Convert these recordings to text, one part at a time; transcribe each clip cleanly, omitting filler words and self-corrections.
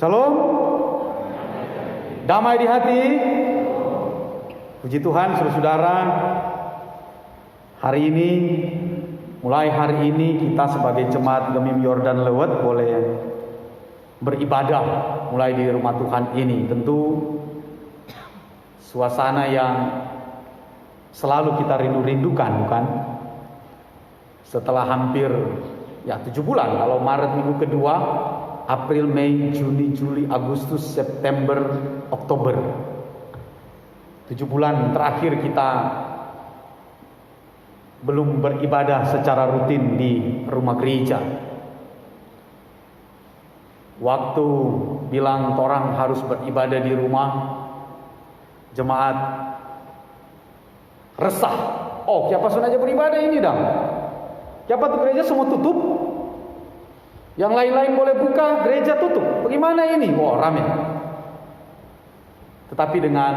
Shalom. Damai di hati. Puji Tuhan, saudara-saudara. Mulai hari ini kita sebagai jemaat Gemim Yordan Lewet boleh beribadah mulai di rumah Tuhan ini. Tentu suasana yang selalu kita rindu-rindukan, bukan? Setelah hampir 7 bulan, kalau Maret minggu kedua, April, Mei, Juni, Juli, Agustus, September, Oktober. 7 bulan terakhir kita belum beribadah secara rutin di rumah gereja. Waktu bilang orang harus beribadah di rumah, jemaat resah. Oh, siapa sengaja beribadah ini dah? Siapa tuh gereja semua tutup? Yang lain-lain boleh buka, gereja tutup. Bagaimana ini? Wah, rame. Tetapi dengan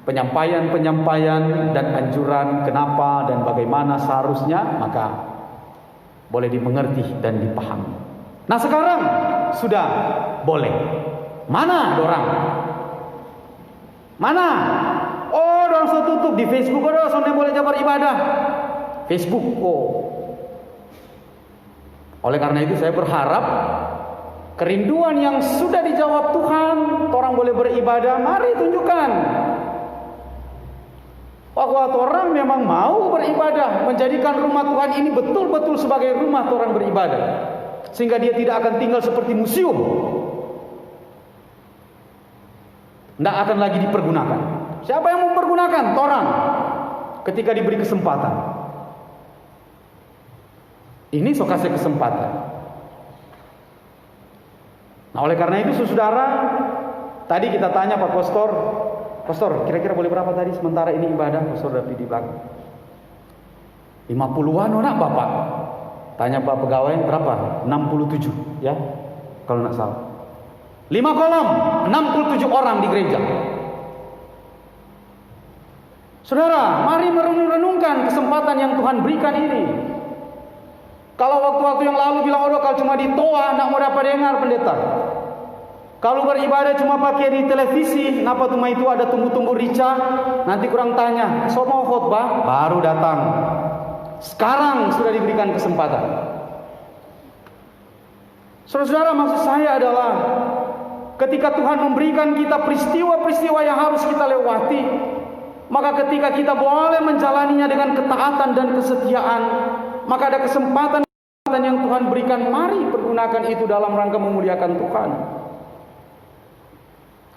penyampaian dan anjuran kenapa dan bagaimana seharusnya, maka boleh dimengerti dan dipahami. Nah, sekarang sudah boleh. Mana dorang? Mana? Oh, dorang sudah tutup di Facebook. Oh, dorang sudah boleh jabar ibadah. Facebook. Oh. Oleh karena itu saya berharap kerinduan yang sudah dijawab Tuhan, orang boleh beribadah, mari tunjukkan. Bahwa orang memang mau beribadah, menjadikan rumah Tuhan ini betul-betul sebagai rumah orang beribadah, sehingga dia tidak akan tinggal seperti museum. Tidak akan lagi dipergunakan. Siapa yang mempergunakan? Orang ketika diberi kesempatan. Ini sok kasih kesempatan. Nah, oleh karena itu saudara, tadi kita tanya Pak Pastor, kira-kira boleh berapa tadi sementara ini ibadah? Pastor David di belakang. 50-an orang Bapak. Tanya Pak pegawai berapa? 67 ya. Kalau tidak salah. 5 kolom, 67 orang di gereja. Saudara, mari merenung-renungkan kesempatan yang Tuhan berikan ini. Kalau waktu-waktu yang lalu bilang kalau cuma di toa, nak mau dapat dengar pendeta. Kalau beribadah cuma pakai di televisi, kenapa cuma itu ada tumbuh-tumbuh rica? Nanti kurang tanya, so mau khotbah, baru datang. Sekarang sudah diberikan kesempatan. Saudara-saudara, maksud saya adalah ketika Tuhan memberikan kita peristiwa-peristiwa yang harus kita lewati, maka ketika kita boleh menjalaninya dengan ketaatan dan kesetiaan, maka ada kesempatan yang Tuhan berikan, mari pergunakan itu dalam rangka memuliakan Tuhan.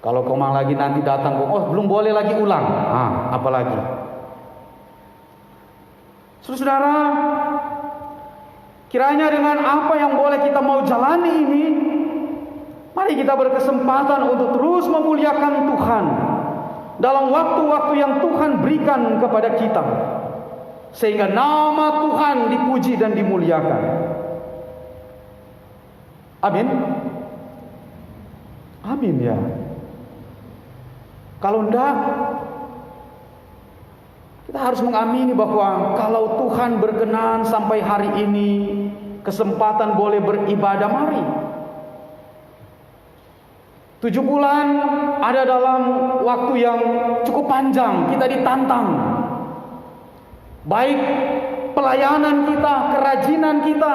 Kalau kau lagi nanti datang, belum boleh lagi ulang. Apalagi. Saudara, kiranya dengan apa yang boleh kita mau jalani ini, mari kita berkesempatan untuk terus memuliakan Tuhan dalam waktu-waktu yang Tuhan berikan kepada kita, sehingga nama Tuhan dipuji dan dimuliakan. Amin. Amin ya. Kalau enggak, kita harus mengamini bahwa kalau Tuhan berkenan sampai hari ini kesempatan boleh beribadah, mari. 7 bulan ada dalam waktu yang cukup panjang, kita ditantang. Baik pelayanan kita, kerajinan kita,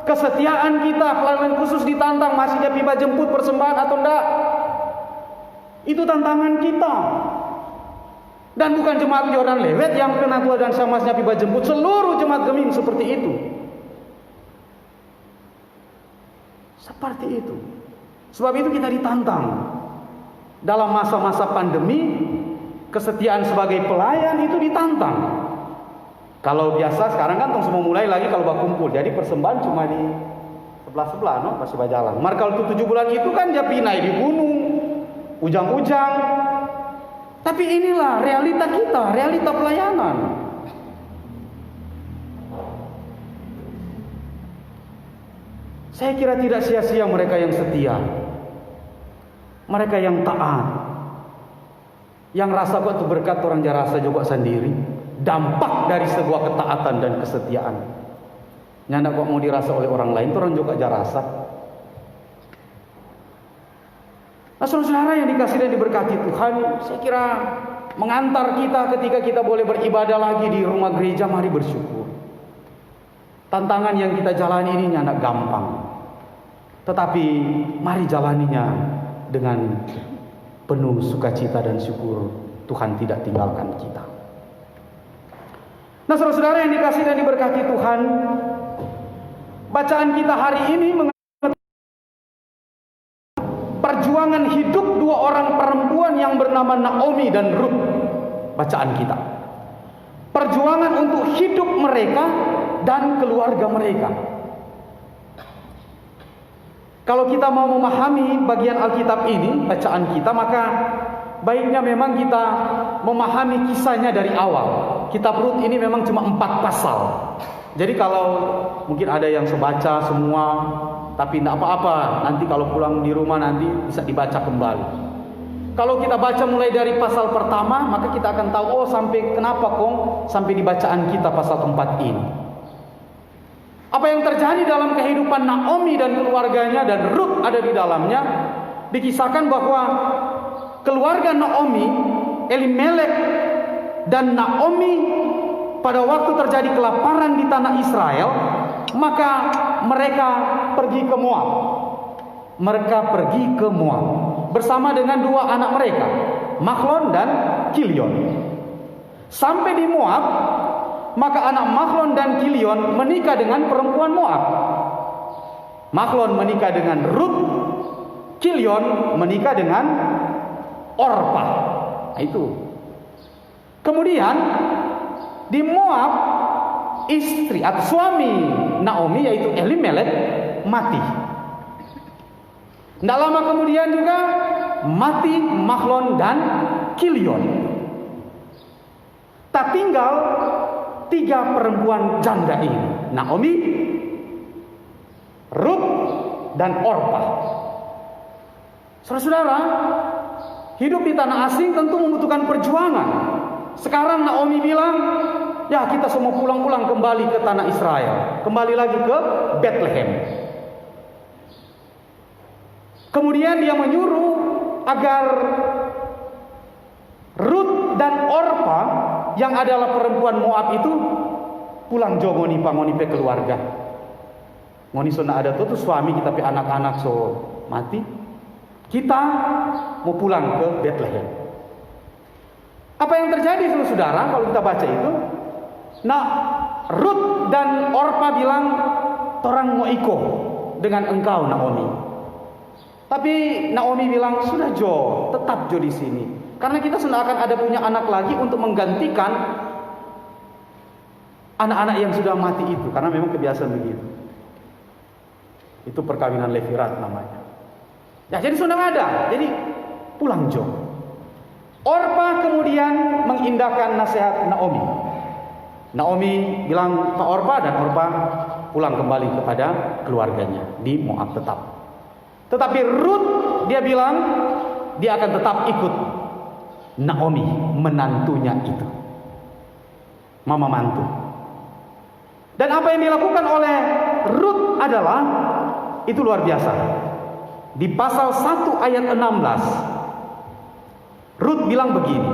kesetiaan kita, pelayanan khusus ditantang, masih dia piba jemput persembahan atau enggak. Itu tantangan kita. Dan bukan jemaat Yordan Lewet yang kena tua dan samasnya piba jemput, seluruh jemaat Gemim seperti itu. Seperti itu. Sebab itu kita ditantang. Dalam masa-masa pandemi, kesetiaan sebagai pelayan itu ditantang. Kalau biasa sekarang kan semua mulai lagi kalau berkumpul. Jadi persembahan cuma di sebelah-sebelah, no? Pasti berjalan. Mar kalau 7 bulan itu kan dia pinai di gunung, ujang-ujang. Tapi inilah realita kita, realita pelayanan. Saya kira tidak sia-sia mereka yang setia, mereka yang taat, yang rasa kok itu berkat orang jarasa juga sendiri. Dampak dari sebuah ketaatan dan kesetiaan. Nyanda kok mau dirasa oleh orang lain, itu orang juga jarasa. Nah, saudara-saudara yang dikasihi dan diberkati Tuhan, saya kira mengantar kita ketika kita boleh beribadah lagi di rumah gereja, mari bersyukur. Tantangan yang kita jalani ini anak gampang, tetapi mari jalaninya dengan penuh sukacita dan syukur. Tuhan tidak tinggalkan kita. Nah, saudara-saudara yang dikasihi dan diberkati Tuhan, bacaan kita hari ini perjuangan hidup dua orang perempuan yang bernama Naomi dan Ruth. Bacaan kita, perjuangan untuk hidup mereka dan keluarga mereka. Kalau kita mau memahami bagian Alkitab ini, bacaan kita, maka baiknya memang kita memahami kisahnya dari awal. Kitab Rut ini memang cuma 4 pasal. Jadi kalau mungkin ada yang sebaca semua, tapi tidak apa-apa, nanti kalau pulang di rumah nanti bisa dibaca kembali. Kalau kita baca mulai dari pasal pertama, maka kita akan tahu, oh sampai kenapa kong sampai di bacaan kita pasal keempat ini. Apa yang terjadi dalam kehidupan Naomi dan keluarganya, dan Ruth ada di dalamnya. Dikisahkan bahwa keluarga Naomi, Elimelek dan Naomi, pada waktu terjadi kelaparan di tanah Israel, maka mereka pergi ke Moab. Mereka pergi ke Moab bersama dengan 2 anak mereka, Mahlon dan Kilion. Sampai di Moab, maka anak Mahlon dan Kilion menikah dengan perempuan Moab. Mahlon menikah dengan Ruth, Kilion menikah dengan Orpa. Nah, itu. Kemudian di Moab, istri atau suami Naomi yaitu Elimelek mati. Tidak lama kemudian juga mati Mahlon dan Kilion. Tak tinggal 3 perempuan janda ini, Naomi, Ruth, dan Orpa. Saudara-saudara, hidup di tanah asing tentu membutuhkan perjuangan. Sekarang Naomi bilang, ya kita semua pulang-pulang kembali ke tanah Israel, kembali lagi ke Bethlehem. Kemudian dia menyuruh agar Ruth dan Orpa yang adalah perempuan Moab itu pulang jo ngoni pe keluarga. Ngoni sona ada tuh suami kita pe anak-anak so mati. Kita mau pulang ke Bethlehem. Apa yang terjadi saudara kalau kita baca itu? Nah, Ruth dan Orpa bilang, "Torang mau iko dengan engkau Naomi." Tapi Naomi bilang, "Sudah Jo, tetap Jo di sini. Karena kita sudah akan ada punya anak lagi untuk menggantikan anak-anak yang sudah mati itu." Karena memang kebiasaan begitu. Itu perkawinan Levirat namanya. Ya, jadi sudah ada. Jadi pulang Jo. Orpa kemudian mengindahkan nasihat Naomi. Naomi bilang ke Orpa, dan Orpa pulang kembali kepada keluarganya di Moab tetap. Tetapi Ruth dia bilang dia akan tetap ikut Naomi, menantunya itu, mama mantu. Dan apa yang dilakukan oleh Ruth adalah itu luar biasa. Di pasal 1 ayat 16 Ruth bilang begini,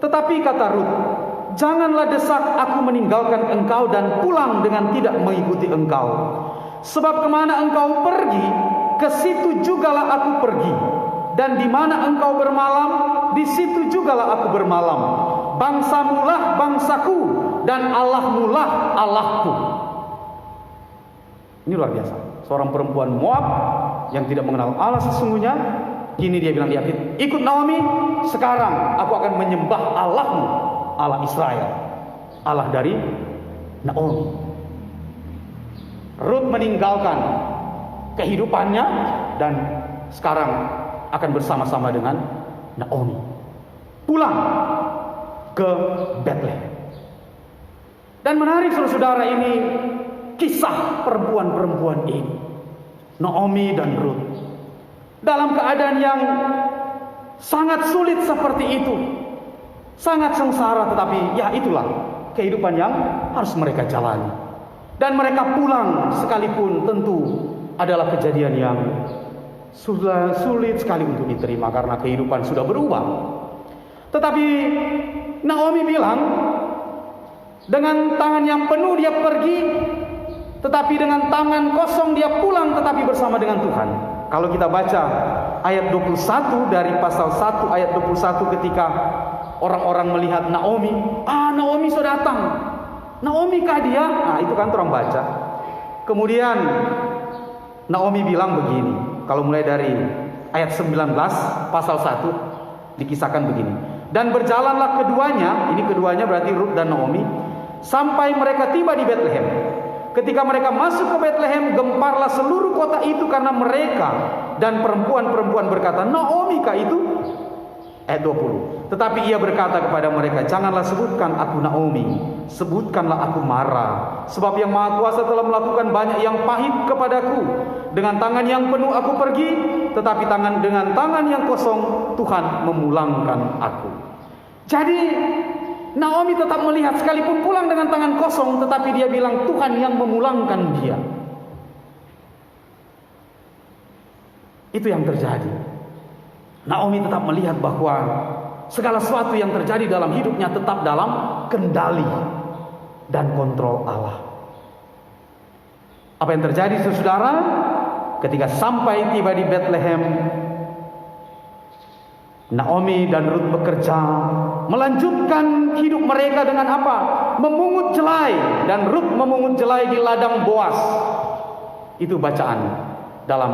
"Tetapi kata Ruth, janganlah desak aku meninggalkan engkau dan pulang dengan tidak mengikuti engkau. Sebab kemana engkau pergi, ke situ jugalah aku pergi. Dan di mana engkau bermalam, di situ jugalah aku bermalam. Bangsamulah bangsaku, dan Allahmulah Allahku." Ini luar biasa. Seorang perempuan Moab yang tidak mengenal Allah sesungguhnya, kini dia bilang, ikut Naomi, sekarang aku akan menyembah Allahmu, Allah Israel, Allah dari Naomi. Ruth meninggalkan kehidupannya dan sekarang akan bersama-sama dengan Naomi pulang ke Bethlehem. Dan menarik saudara, ini kisah perempuan-perempuan ini, Naomi dan Ruth, dalam keadaan yang sangat sulit seperti itu, sangat sengsara, tetapi ya itulah kehidupan yang harus mereka jalani. Dan mereka pulang sekalipun tentu adalah kejadian yang sudah sulit sekali untuk diterima karena kehidupan sudah berubah. Tetapi Naomi bilang, dengan tangan yang penuh dia pergi, tetapi dengan tangan kosong dia pulang, tetapi bersama dengan Tuhan. Kalau kita baca ayat 21 dari pasal 1 ayat 21, ketika orang-orang melihat Naomi, Naomi sudah datang, Naomi kah dia? Nah itu kan orang baca. Kemudian Naomi bilang begini, kalau mulai dari ayat 19 pasal 1 dikisahkan begini. Dan berjalanlah keduanya, ini keduanya berarti Rut dan Naomi, sampai mereka tiba di Betlehem. Ketika mereka masuk ke Betlehem, gemparlah seluruh kota itu karena mereka dan perempuan-perempuan berkata, Naomi kah itu? Ayat 20. Tetapi ia berkata kepada mereka, janganlah sebutkan aku Naomi, sebutkanlah aku Mara, sebab yang Maha Kuasa telah melakukan banyak yang pahit kepadaku. Dengan tangan yang penuh aku pergi, tetapi dengan tangan yang kosong Tuhan memulangkan aku. Jadi Naomi tetap melihat, sekalipun pulang dengan tangan kosong, tetapi dia bilang Tuhan yang memulangkan dia. Itu yang terjadi. Naomi tetap melihat bahwa segala sesuatu yang terjadi dalam hidupnya tetap dalam kendali dan kontrol Allah. Apa yang terjadi, saudara? Ketika sampai tiba di Betlehem, Naomi dan Rut bekerja, melanjutkan hidup mereka dengan apa? Memungut jelai, dan Rut memungut jelai di ladang Boas. Itu bacaan dalam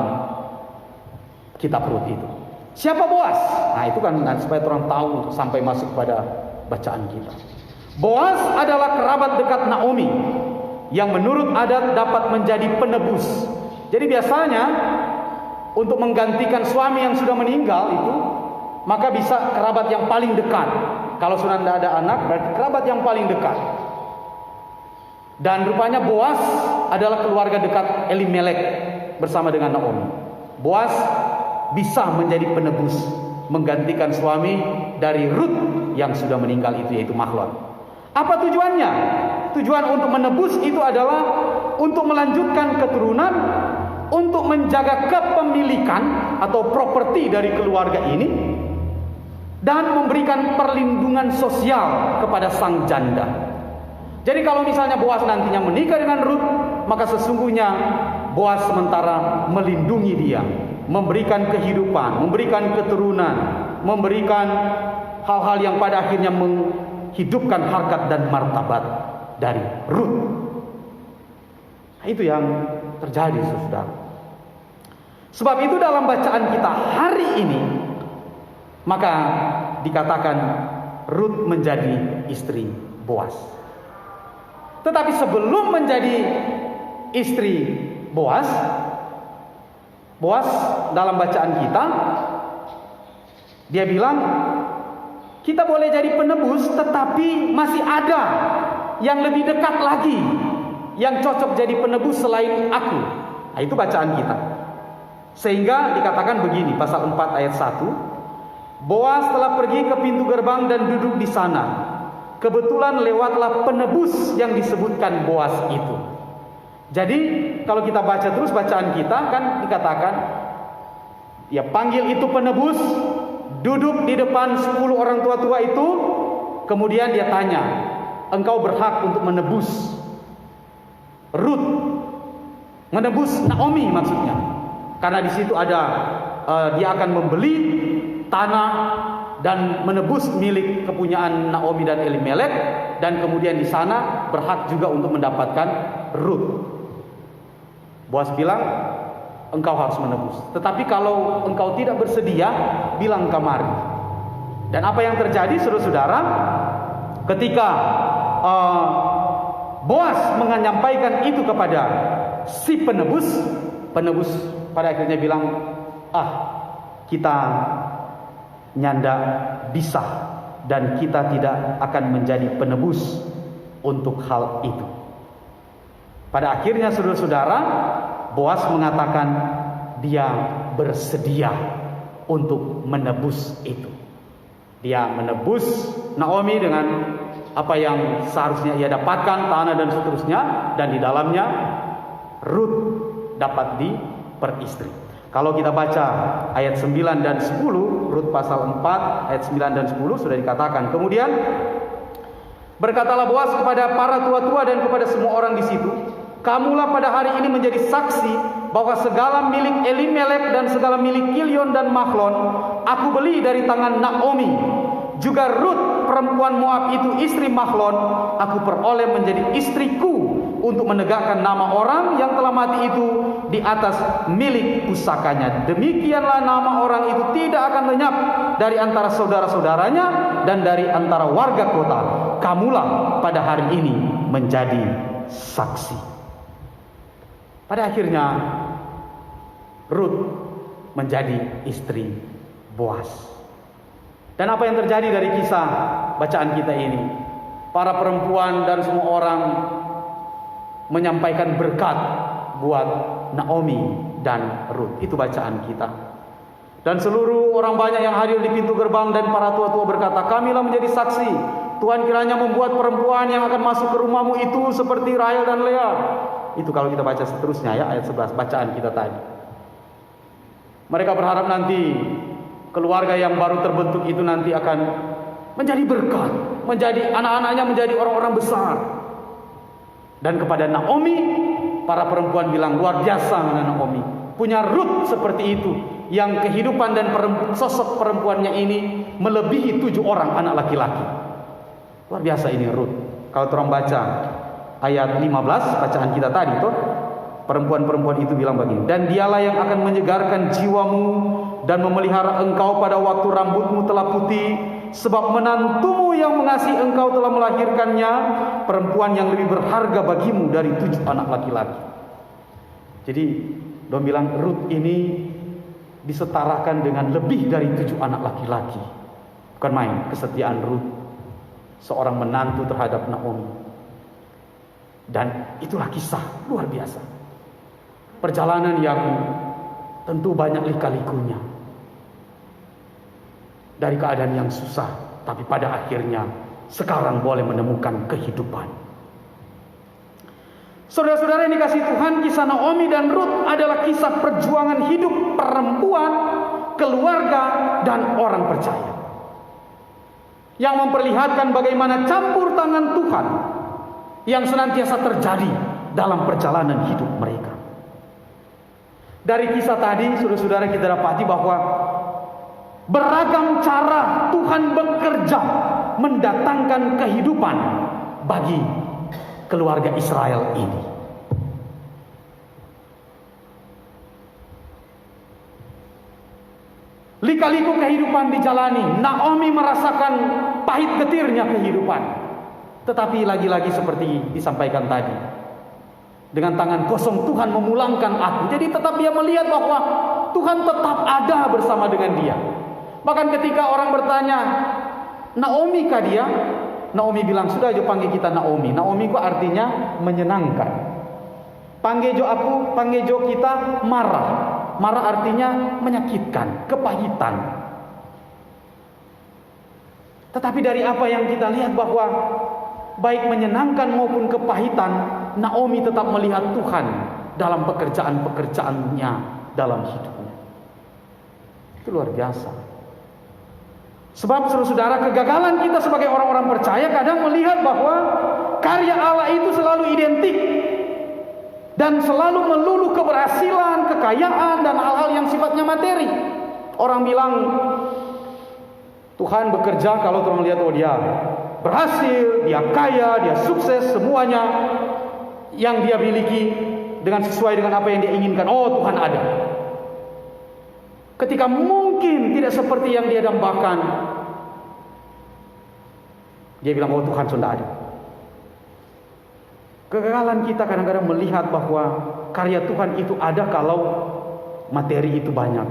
kitab Rut itu. Siapa Boas? Nah itu kan supaya orang tahu sampai masuk pada bacaan kita. Boas adalah kerabat dekat Naomi yang menurut adat dapat menjadi penebus. Jadi biasanya untuk menggantikan suami yang sudah meninggal itu, maka bisa kerabat yang paling dekat. Kalau sudah tidak ada anak, berarti kerabat yang paling dekat. Dan rupanya Boas adalah keluarga dekat Elimelek bersama dengan Naomi. Boas bisa menjadi penebus, menggantikan suami dari Rut yang sudah meninggal itu, yaitu Mahlon. Apa tujuannya? Tujuan untuk menebus itu adalah untuk melanjutkan keturunan, untuk menjaga kepemilikan atau properti dari keluarga ini, dan memberikan perlindungan sosial kepada sang janda. Jadi kalau misalnya Boas nantinya menikah dengan Rut, maka sesungguhnya Boas sementara melindungi dia, memberikan kehidupan, memberikan keturunan, memberikan hal-hal yang pada akhirnya menghidupkan harkat dan martabat dari Rut. Nah, itu yang terjadi, saudara. Sebab itu dalam bacaan kita hari ini, maka dikatakan Rut menjadi istri Boas. Tetapi sebelum menjadi istri Boas dalam bacaan kita, dia bilang, kita boleh jadi penebus, tetapi masih ada yang lebih dekat lagi, yang cocok jadi penebus selain aku. Nah, itu bacaan kita. Sehingga dikatakan begini, pasal 4 ayat 1, Boas telah pergi ke pintu gerbang dan duduk di sana. Kebetulan lewatlah penebus yang disebutkan Boas itu. Jadi kalau kita baca terus bacaan kita kan dikatakan, dia panggil itu penebus, duduk di depan 10 orang tua-tua itu, kemudian dia tanya, engkau berhak untuk menebus Rut, menebus Naomi maksudnya, karena di situ ada dia akan membeli tanah dan menebus milik kepunyaan Naomi dan Elimelek, dan kemudian di sana berhak juga untuk mendapatkan Rut. Boas bilang, engkau harus menebus. Tetapi kalau engkau tidak bersedia, bilang kamari. Dan apa yang terjadi, saudara-saudara, ketika Boas menyampaikan itu kepada si penebus pada akhirnya bilang, kita nyanda bisa, dan kita tidak akan menjadi penebus untuk hal itu. Pada akhirnya, saudara-saudara, Boas mengatakan dia bersedia untuk menebus itu. Dia menebus Naomi dengan apa yang seharusnya ia dapatkan, tanah dan seterusnya, dan di dalamnya Rut dapat diperistri. Kalau kita baca ayat 9 dan 10, Rut pasal 4 ayat 9 dan 10 sudah dikatakan. Kemudian berkatalah Boas kepada para tua-tua dan kepada semua orang di situ, kamulah pada hari ini menjadi saksi bahwa segala milik Elimelek dan segala milik Kilion dan Mahlon aku beli dari tangan Naomi. Juga Rut perempuan Moab itu istri Mahlon aku peroleh menjadi istriku untuk menegakkan nama orang yang telah mati itu di atas milik pusakanya. Demikianlah nama orang itu tidak akan lenyap dari antara saudara-saudaranya dan dari antara warga kota. Kamulah pada hari ini menjadi saksi. Pada akhirnya Rut menjadi istri Boas. Dan apa yang terjadi dari kisah bacaan kita ini? Para perempuan dan semua orang menyampaikan berkat buat Naomi dan Rut. Itu bacaan kita. Dan seluruh orang banyak yang hadir di pintu gerbang dan para tua-tua berkata, kamilah menjadi saksi. Tuhan kiranya membuat perempuan yang akan masuk ke rumahmu itu seperti Rahel dan Lea. Itu kalau kita baca seterusnya ya, ayat 11 bacaan kita tadi. Mereka berharap nanti keluarga yang baru terbentuk itu nanti akan menjadi berkat, menjadi anak-anaknya menjadi orang-orang besar. Dan kepada Naomi, para perempuan bilang, luar biasa Naomi, punya Rut seperti itu, yang kehidupan dan sosok perempuannya ini melebihi 7 orang anak laki-laki. Luar biasa ini Rut. Kalau orang baca ayat 15 bacaan kita tadi tuh, perempuan-perempuan itu bilang begini, dan dialah yang akan menyegarkan jiwamu dan memelihara engkau pada waktu rambutmu telah putih, sebab menantumu yang mengasihi engkau telah melahirkannya, perempuan yang lebih berharga bagimu dari 7 anak laki-laki. Jadi dia bilang Rut ini disetarakan dengan lebih dari 7 anak laki-laki. Bukan main kesetiaan Rut, seorang menantu terhadap Naomi. Dan itulah kisah luar biasa, perjalanan yang tentu banyak lika-likunya, dari keadaan yang susah, tapi pada akhirnya sekarang boleh menemukan kehidupan. Saudara-saudara yang dikasihi Tuhan, kisah Naomi dan Rut adalah kisah perjuangan hidup perempuan, keluarga, dan orang percaya, yang memperlihatkan bagaimana campur tangan Tuhan yang senantiasa terjadi dalam perjalanan hidup mereka. Dari kisah tadi, saudara-saudara, kita dapati bahwa beragam cara Tuhan bekerja mendatangkan kehidupan bagi keluarga Israel ini. Lika-liku kehidupan dijalani. Naomi merasakan pahit getirnya kehidupan. Tetapi lagi-lagi seperti disampaikan tadi, dengan tangan kosong Tuhan memulangkan aku. Jadi tetap dia melihat bahwa Tuhan tetap ada bersama dengan dia. Bahkan ketika orang bertanya, Naomi kah dia? Naomi bilang, sudah aja panggil kita Naomi. Naomi itu artinya menyenangkan. Panggil jo kita marah. Marah artinya menyakitkan, kepahitan. Tetapi dari apa yang kita lihat bahwa baik menyenangkan maupun kepahitan, Naomi tetap melihat Tuhan dalam pekerjaan-pekerjaannya dalam hidupnya. Itu luar biasa. Sebab saudara-saudara, kegagalan kita sebagai orang-orang percaya kadang melihat bahwa karya Allah itu selalu identik dan selalu melulu keberhasilan, kekayaan, dan hal-hal yang sifatnya materi. Orang bilang Tuhan bekerja kalau orang lihat, oh dia berhasil, dia kaya, dia sukses, semuanya yang dia miliki dengan sesuai dengan apa yang dia inginkan. Oh, Tuhan ada. Ketika mungkin tidak seperti yang dia dambakan, dia bilang, oh Tuhan sudah ada. Kegagalan kita kadang-kadang melihat bahwa karya Tuhan itu ada kalau materi itu banyak.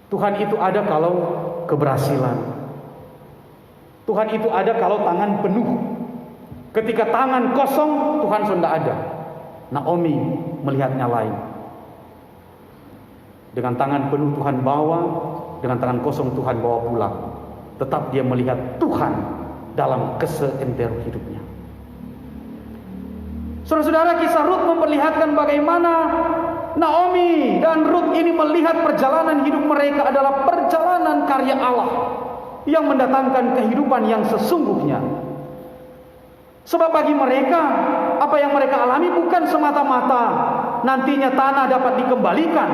Tuhan itu ada kalau keberhasilan. Tuhan itu ada kalau tangan penuh. Ketika tangan kosong, Tuhan sudah ada. Naomi melihatnya lain. Dengan tangan penuh Tuhan bawa, dengan tangan kosong Tuhan bawa pulang. Tetap dia melihat Tuhan dalam keseentero hidupnya. Saudara-saudara, kisah Rut memperlihatkan bagaimana Naomi dan dan Rut ini melihat perjalanan hidup mereka adalah perjalanan karya Allah yang mendatangkan kehidupan yang sesungguhnya. Sebab bagi mereka, apa yang mereka alami bukan semata-mata nantinya tanah dapat dikembalikan.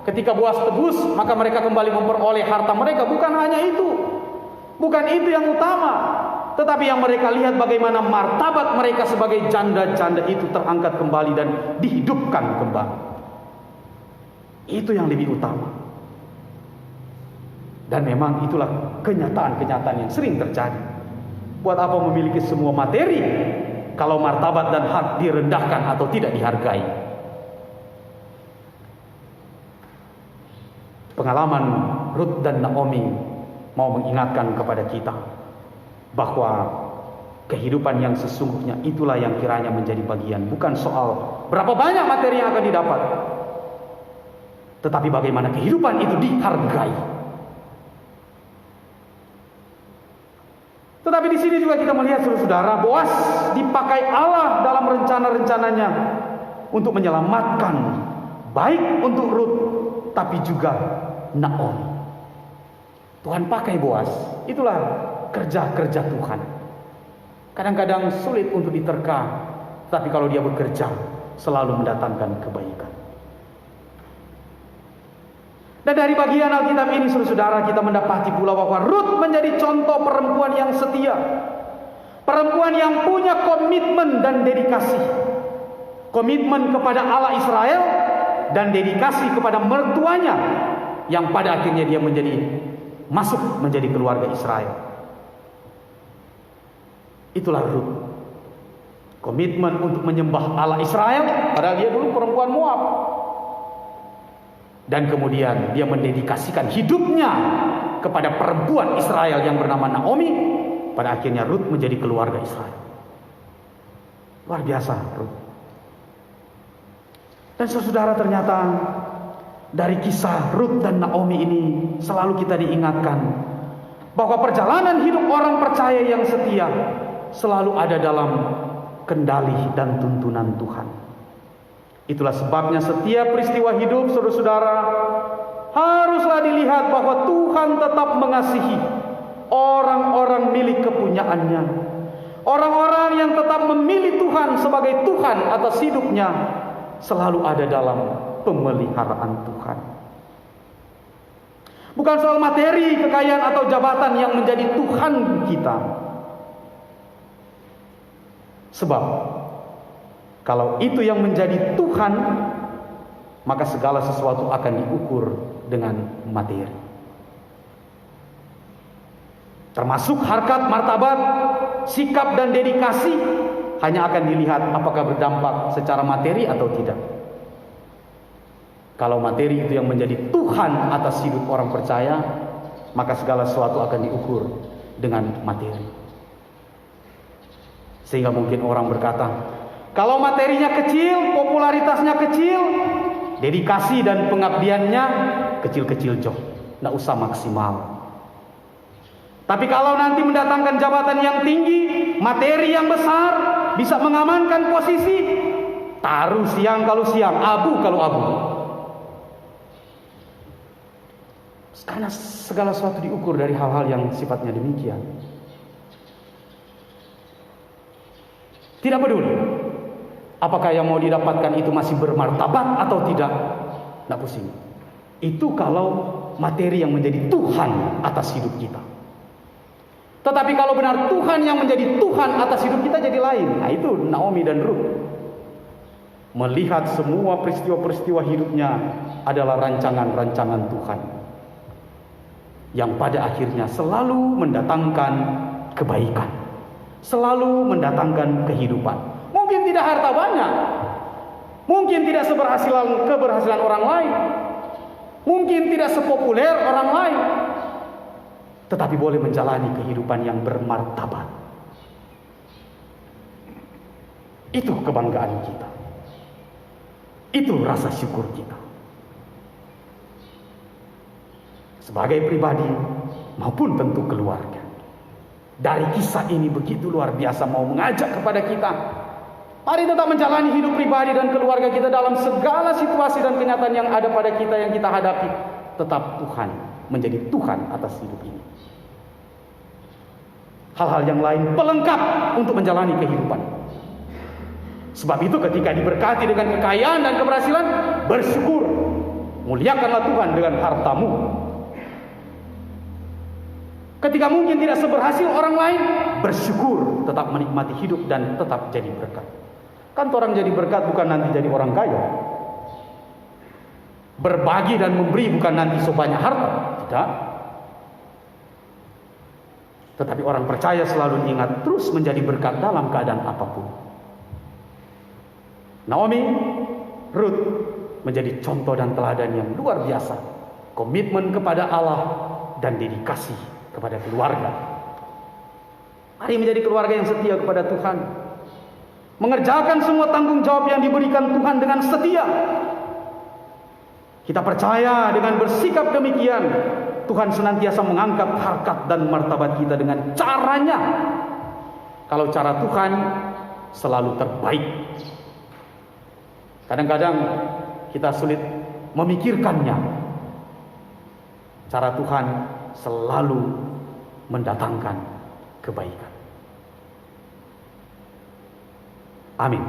Ketika Boas tebus, maka mereka kembali memperoleh harta mereka. Bukan hanya itu. Bukan itu yang utama. Tetapi yang mereka lihat bagaimana martabat mereka sebagai janda-janda itu terangkat kembali dan dihidupkan kembali. Itu yang lebih utama. Dan memang itulah kenyataan-kenyataan yang sering terjadi. Buat apa memiliki semua materi kalau martabat dan hak direndahkan atau tidak dihargai? Pengalaman Rut dan Naomi mau mengingatkan kepada kita bahwa kehidupan yang sesungguhnya itulah yang kiranya menjadi bagian. Bukan soal berapa banyak materi yang akan didapat, tetapi bagaimana kehidupan itu dihargai. Tetapi di sini juga kita melihat saudara-saudara, Boas dipakai Allah dalam rencana-rencananya untuk menyelamatkan baik untuk Rut tapi juga Naomi. Tuhan pakai Boas. Itulah kerja-kerja Tuhan. Kadang-kadang sulit untuk diterka, tapi kalau dia bekerja selalu mendatangkan kebaikan. Dan dari bagian Alkitab ini saudara, kita mendapati pula bahwa Rut menjadi contoh perempuan yang setia, perempuan yang punya komitmen dan dedikasi. Komitmen kepada Allah Israel dan dedikasi kepada mertuanya, yang pada akhirnya dia masuk menjadi keluarga Israel. Itulah Rut. Komitmen untuk menyembah Allah Israel, padahal dia dulu perempuan Moab. Dan kemudian dia mendedikasikan hidupnya kepada perempuan Israel yang bernama Naomi. Pada akhirnya Rut menjadi keluarga Israel. Luar biasa Rut. Dan saudara, ternyata dari kisah Rut dan Naomi ini selalu kita diingatkan bahwa perjalanan hidup orang percaya yang setia selalu ada dalam kendali dan tuntunan Tuhan. Itulah sebabnya setiap peristiwa hidup saudara-saudara haruslah dilihat bahwa Tuhan tetap mengasihi orang-orang milik kepunyaannya. Orang-orang yang tetap memilih Tuhan sebagai Tuhan atas hidupnya selalu ada dalam pemeliharaan Tuhan. Bukan soal materi, kekayaan atau jabatan yang menjadi Tuhan kita. Sebab kalau itu yang menjadi Tuhan, maka segala sesuatu akan diukur dengan materi. Termasuk harkat, martabat, sikap dan dedikasi hanya akan dilihat apakah berdampak secara materi atau tidak. Kalau materi itu yang menjadi Tuhan atas hidup orang percaya, maka segala sesuatu akan diukur dengan materi. Sehingga mungkin orang berkata, kalau materinya kecil, popularitasnya kecil, dedikasi dan pengabdiannya kecil-kecil joh, nggak usah maksimal. Tapi kalau nanti mendatangkan jabatan yang tinggi, materi yang besar, bisa mengamankan posisi, taruh siang kalau siang, abu kalau abu. Karena segala sesuatu diukur dari hal-hal yang sifatnya demikian. Tidak peduli apakah yang mau didapatkan itu masih bermartabat atau tidak, tidak pusing. Itu kalau materi yang menjadi Tuhan atas hidup kita. Tetapi kalau benar Tuhan yang menjadi Tuhan atas hidup kita jadi lain. Nah itu Naomi dan Rut. Melihat semua peristiwa-peristiwa hidupnya adalah rancangan-rancangan Tuhan, yang pada akhirnya selalu mendatangkan kebaikan, selalu mendatangkan kehidupan. Mungkin tidak harta banyak, mungkin tidak keberhasilan orang lain, mungkin tidak sepopuler orang lain, tetapi boleh menjalani kehidupan yang bermartabat. Itu kebanggaan kita, itu rasa syukur kita sebagai pribadi maupun tentu keluarga. Dari kisah ini begitu luar biasa mau mengajak kepada kita Mari tetap menjalani hidup pribadi dan keluarga kita dalam segala situasi dan kenyataan yang ada pada kita yang kita hadapi. Tetap Tuhan menjadi Tuhan atas hidup ini. Hal-hal yang lain pelengkap untuk menjalani kehidupan. Sebab itu ketika diberkati dengan kekayaan dan keberhasilan, bersyukur. Muliakanlah Tuhan dengan hartamu. Ketika mungkin tidak seberhasil orang lain, bersyukur, tetap menikmati hidup dan tetap jadi berkat. Kan orang jadi berkat bukan nanti jadi orang kaya. Berbagi dan memberi bukan nanti sebanyak harta, tidak. Tetapi orang percaya selalu ingat terus menjadi berkat dalam keadaan apapun. Naomi, Ruth menjadi contoh dan teladan yang luar biasa. Komitmen kepada Allah dan dedikasi kepada keluarga. Mari menjadi keluarga yang setia kepada Tuhan. Mengerjakan semua tanggung jawab yang diberikan Tuhan dengan setia. Kita percaya dengan bersikap demikian, Tuhan senantiasa mengangkat harkat dan martabat kita dengan caranya. Kalau cara Tuhan selalu terbaik. Kadang-kadang kita sulit memikirkannya. Cara Tuhan selalu mendatangkan kebaikan. Amin.